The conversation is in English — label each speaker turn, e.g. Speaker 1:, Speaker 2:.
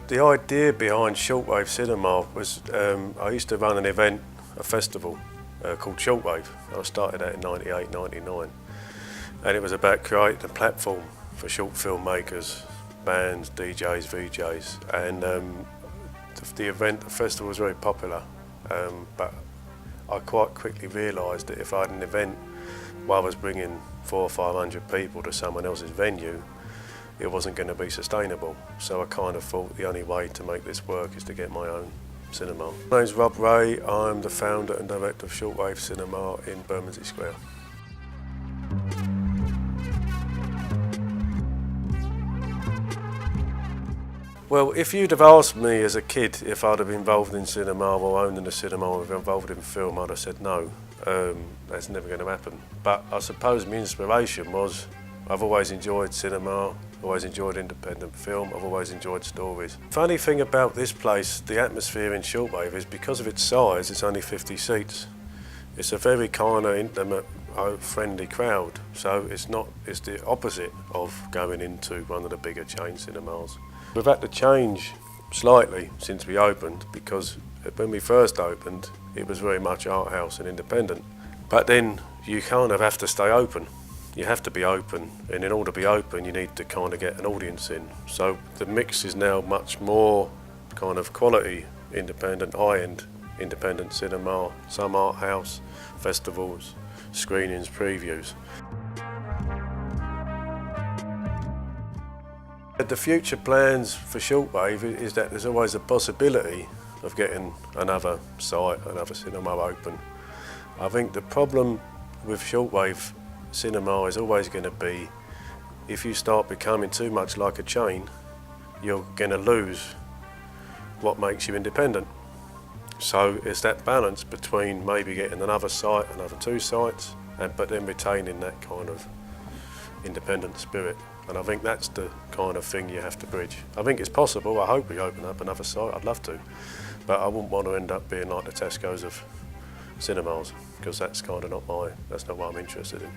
Speaker 1: The idea behind Shortwave Cinema was I used to run an event, a festival called Shortwave. I started that in 98, 99. And it was about creating a platform for short filmmakers, bands, DJs, VJs. And the festival was very popular. But I quite quickly realised that if I had an event where I was bringing 400 or 500 people to someone else's venue, it wasn't going to be sustainable. So I kind of thought the only way to make this work is to get my own cinema. My name's Rob Ray. I'm the founder and director of Shortwave Cinema in Bermondsey Square. Well, if you'd have asked me as a kid if I'd have been involved in cinema or owned a cinema or involved in film, I'd have said no. That's never going to happen. But I suppose my inspiration was I've always enjoyed cinema, always enjoyed independent film, I've always enjoyed stories. Funny thing about this place, the atmosphere in Shortwave, is because of its size, it's only 50 seats. It's a very kind of intimate, friendly crowd. So it's the opposite of going into one of the bigger chain cinemas. We've had to change slightly since we opened, because when we first opened, it was very much art house and independent. But then you kind of have to stay open. You have to be open, and in order to be open, you need to kind of get an audience in. So the mix is now much more kind of quality, independent, high-end, independent cinema, some art house, festivals, screenings, previews. The future plans for Shortwave is that there's always a possibility of getting another site, another cinema open. I think the problem with Shortwave cinema is always going to be, if you start becoming too much like a chain, you're going to lose what makes you independent. So it's that balance between maybe getting another site, another 2 sites, but then retaining that kind of independent spirit. And I think that's the kind of thing you have to bridge. I think it's possible. I hope we open up another site. I'd love to. But I wouldn't want to end up being like the Tesco's of cinemas, because that's kind of that's not what I'm interested in.